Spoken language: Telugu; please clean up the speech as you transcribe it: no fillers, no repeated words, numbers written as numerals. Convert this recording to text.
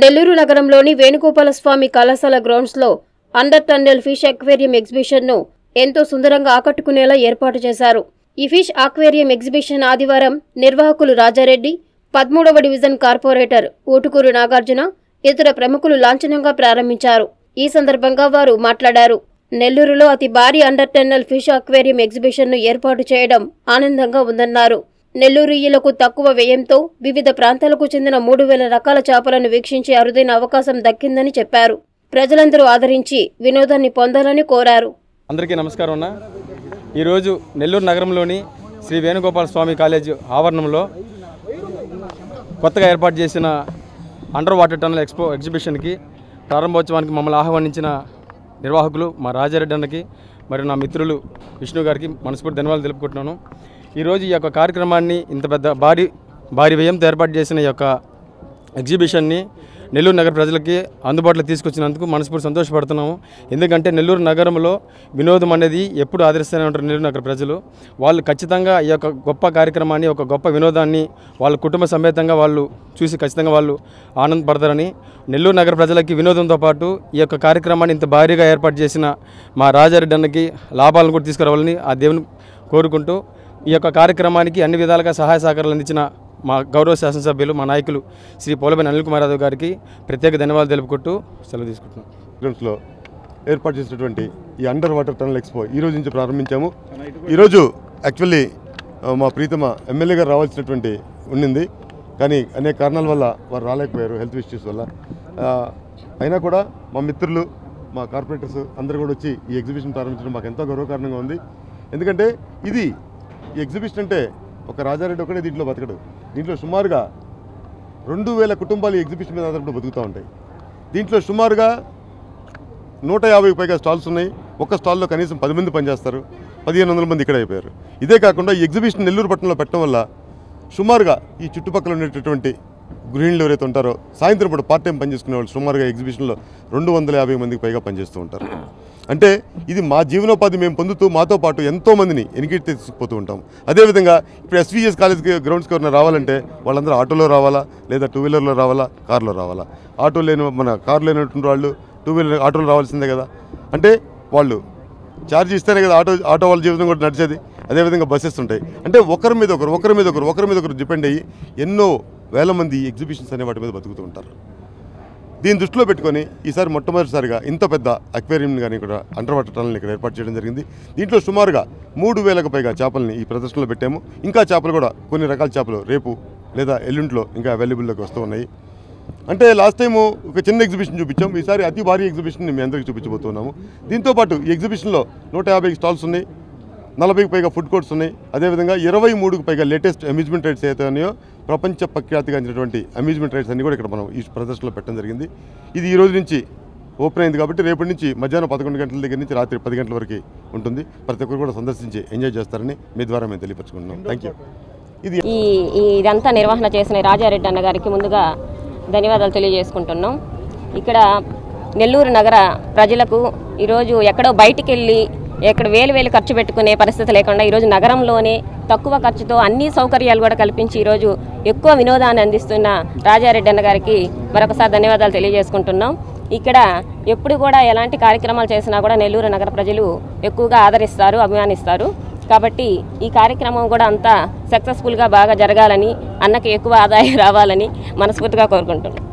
నెల్లూరు నగరంలోని వేణుగోపాలస్వామి కళాశాల గ్రౌండ్స్లో అండర్ టన్నెల్ ఫిష్ అక్వేరియం ఎగ్జిబిషన్ను ఎంతో సుందరంగా ఆకట్టుకునేలా ఏర్పాటు చేశారు. ఈ ఫిష్ అక్వేరియం ఎగ్జిబిషన్ ఆదివారం నిర్వాహకులు రాజారెడ్డి, 13వ డివిజన్ కార్పొరేటర్ ఊటుకూరు నాగార్జున, ఇతర ప్రముఖులు లాంఛనంగా ప్రారంభించారు. ఈ సందర్భంగా వారు మాట్లాడారు. నెల్లూరులో అతి భారీ అండర్ టన్నెల్ ఫిష్ అక్వేరియం ఎగ్జిబిషన్ను ఏర్పాటు చేయడం ఆనందంగా ఉందన్నారు. నెల్లూరుయ్యులకు తక్కువ వ్యయంతో వివిధ ప్రాంతాలకు చెందిన 3000 రకాల చేపలను వీక్షించే అరుదైన అవకాశం దక్కిందని చెప్పారు. ప్రజలందరూ ఆదరించి వినోదాన్ని పొందాలని కోరారు. అందరికీ నమస్కారం అన్న. ఈరోజు నెల్లూరు నగరంలోని శ్రీ వేణుగోపాల స్వామి కాలేజ్ ఆవరణంలో కొత్తగా ఏర్పాటు చేసిన అండర్ వాటర్ టన్నెల్ ఎగ్జిబిషన్కి ప్రారంభోత్సవానికి మమ్మల్ని ఆహ్వానించిన నిర్వాహకులు మా రాజారెడ్డి అన్నకి మరియు నా మిత్రులు విష్ణు గారికి మనస్ఫూర్తి ధన్యవాదాలు తెలుపుకుంటున్నాను. ఈరోజు ఈ యొక్క కార్యక్రమాన్ని ఇంత పెద్ద భారీ వ్యయంతో ఏర్పాటు చేసిన ఈ యొక్క ఎగ్జిబిషన్ని నెల్లూరు నగర ప్రజలకి అందుబాటులో తీసుకొచ్చినందుకు మనస్ఫూర్తి సంతోషపడుతున్నాము. ఎందుకంటే నెల్లూరు నగరంలో వినోదం అనేది ఎప్పుడు ఆదరిస్తూనే ఉంటారు నెల్లూరు నగర ప్రజలు. వాళ్ళు ఖచ్చితంగా ఈ యొక్క గొప్ప కార్యక్రమాన్ని, ఒక గొప్ప వినోదాన్ని వాళ్ళ కుటుంబ సమేతంగా వాళ్ళు చూసి ఖచ్చితంగా వాళ్ళు ఆనందపడతారని, నెల్లూరు నగర ప్రజలకి వినోదంతో పాటు ఈ యొక్క కార్యక్రమాన్ని ఇంత భారీగా ఏర్పాటు చేసిన మా రాజారెడ్డి అన్నకి లాభాలను కూడా తీసుకురావాలని ఆ దేవుని కోరుకుంటూ ఈ యొక్క కార్యక్రమానికి అన్ని విధాలుగా సహాయ సహకారాలు అందించిన మా గౌరవ శాసనసభ్యులు, మా నాయకులు శ్రీ పోలబెన్ అనిల్ కుమార్ యాదవ్ గారికి ప్రత్యేక ధన్యవాదాలు తెలుపుకుంటూ సెలవు తీసుకుంటున్నాం. గ్రౌండ్స్లో ఏర్పాటు చేసినటువంటి ఈ అండర్ వాటర్ టన్నెల్ ఎక్స్పో ఈ రోజు నుంచి ప్రారంభించాము. ఈరోజు యాక్చువల్లీ మా ప్రీతమ ఎమ్మెల్యే గారు రావాల్సినటువంటి ఉండింది, కానీ అనేక కారణాల వల్ల వారు రాలేకపోయారు, హెల్త్ ఇష్యూస్ వల్ల. అయినా కూడా మా మిత్రులు, మా కార్పొరేటర్స్ అందరూ కూడా వచ్చి ఈ ఎగ్జిబిషన్ ప్రారంభించడం మాకు ఎంతో గర్వకారణంగా ఉంది. ఎందుకంటే ఈ ఎగ్జిబిషన్ అంటే ఒక రాజారెడ్డి ఒకటే దీంట్లో బతకడు. దీంట్లో సుమారుగా 2000 కుటుంబాలు ఈ ఎగ్జిబిషన్ మీద ఆధారపడి బతుకుతూ ఉంటాయి. దీంట్లో సుమారుగా 150కి పైగా స్టాల్స్ ఉన్నాయి. ఒక్క స్టాల్లో కనీసం 10 మంది పనిచేస్తారు, 1500 మంది ఇక్కడ అయిపోయారు. ఇదే కాకుండా ఈ ఎగ్జిబిషన్ నెల్లూరు పట్టణంలో పెట్టడం వల్ల సుమారుగా ఈ చుట్టుపక్కల ఉండేటటువంటి గృహిణులు ఎవరైతే ఉంటారో సాయంత్రం పూట పార్ట్ టైం పనిచేసుకునే వాళ్ళు సుమారుగా ఎగ్జిబిషన్లో 250 మందికి పైగా పనిచేస్తూ ఉంటారు. అంటే ఇది మా జీవనోపాధి మేము పొందుతూ మాతో పాటు ఎంతోమందిని ఎనికిటి తీసుకుపోతూ ఉంటాం. అదేవిధంగా ఇప్పుడు ఎస్వీఎస్ కాలేజ్ గ్రౌండ్స్కి ఎవరైనా రావాలంటే వాళ్ళందరూ ఆటోలో రావాలా, లేదా 2 వీలర్లో రావాలా, కార్లో రావాలా. ఆటో కారు లేనటువంటి వాళ్ళు 2 వీలర్ ఆటోలో రావాల్సిందే కదా. అంటే వాళ్ళు ఛార్జ్ ఇస్తేనే కదా ఆటో వాళ్ళ జీవితం కూడా నడిచేది. అదేవిధంగా బస్సెస్ ఉంటాయి. అంటే ఒకరి మీద ఒకరు డిపెండ్ అయ్యి ఎన్నో వేల మంది ఎగ్జిబిషన్స్ అనే వాటి మీద బతుకుతూ ఉంటారు. దీన్ని దృష్టిలో పెట్టుకొని ఈసారి మొట్టమొదటిసారిగా ఇంత పెద్ద అక్వేరియం కానీ ఇక్కడ అండర్ వాటర్ టన్నెల్ ఇక్కడ ఏర్పాటు చేయడం జరిగింది. దీంట్లో సుమారుగా 3000కు పైగా చేపల్ని ఈ ప్రదర్శనలో పెట్టాము. ఇంకా చేపలు కూడా కొన్ని రకాల చేపలు రేపు లేదా ఎల్లుంట్లో ఇంకా అవైలబుల్లోకి వస్తూ ఉన్నాయి. అంటే లాస్ట్ టైము ఒక చిన్న ఎగ్జిబిషన్ చూపించాం, ఈసారి అతి భారీ ఎగ్జిబిషన్ మీ అందరికీ చూపించబోతున్నాము. దీంతోపాటు ఈ ఎగ్జిబిషన్లో 150 స్టాల్స్ ఉన్నాయి, 40కి పైగా ఫుడ్ కోర్ట్స్ ఉన్నాయి. అదేవిధంగా 23కు పైగా లేటెస్ట్ అమ్యూజ్మెంట్ రైడ్స్ అయితే ఉన్నాయో ప్రపంచ ప్రఖ్యాతిగాంచినటువంటి అమ్యూజ్మెంట్ రైడ్స్ అన్ని కూడా ఇక్కడ మనం ఈ ప్రదర్శనలో పెట్టడం జరిగింది. ఇది ఈ రోజు నుంచి ఓపెన్ అయింది కాబట్టి రేపటి నుంచి మధ్యాహ్నం 11 గంటల దగ్గర నుంచి రాత్రి 10 గంటల వరకు ఉంటుంది. ప్రతి ఒక్కరు కూడా సందర్శించి ఎంజాయ్ చేస్తారని మీ ద్వారా మేము తెలియపరచుకుంటున్నాం. Thank you. ఇదంతా నిర్వహణ చేసిన రాజారెడ్డి అన్న గారికి ముందుగా ధన్యవాదాలు తెలియజేసుకుంటున్నాం. ఇక్కడ నెల్లూరు నగర ప్రజలకు ఈరోజు ఎక్కడో బయటికి వెళ్ళి ఎక్కడ వేలు ఖర్చు పెట్టుకునే పరిస్థితి లేకుండా ఈరోజు నగరంలోనే తక్కువ ఖర్చుతో అన్ని సౌకర్యాలు కూడా కల్పించి ఈరోజు ఎక్కువ వినోదాన్ని అందిస్తున్న రాజారెడ్డి అన్న గారికి మరొకసారి ధన్యవాదాలు తెలియజేసుకుంటున్నాం. ఇక్కడ ఎప్పుడు కూడా ఎలాంటి కార్యక్రమాలు చేసినా కూడా నెల్లూరు నగర ప్రజలు ఎక్కువగా ఆదరిస్తారు, అభిమానిస్తారు. కాబట్టి ఈ కార్యక్రమం కూడా అంతా సక్సెస్ఫుల్గా బాగా జరగాలని, అన్నకి ఎక్కువ ఆదాయం రావాలని మనస్ఫూర్తిగా కోరుకుంటున్నాం.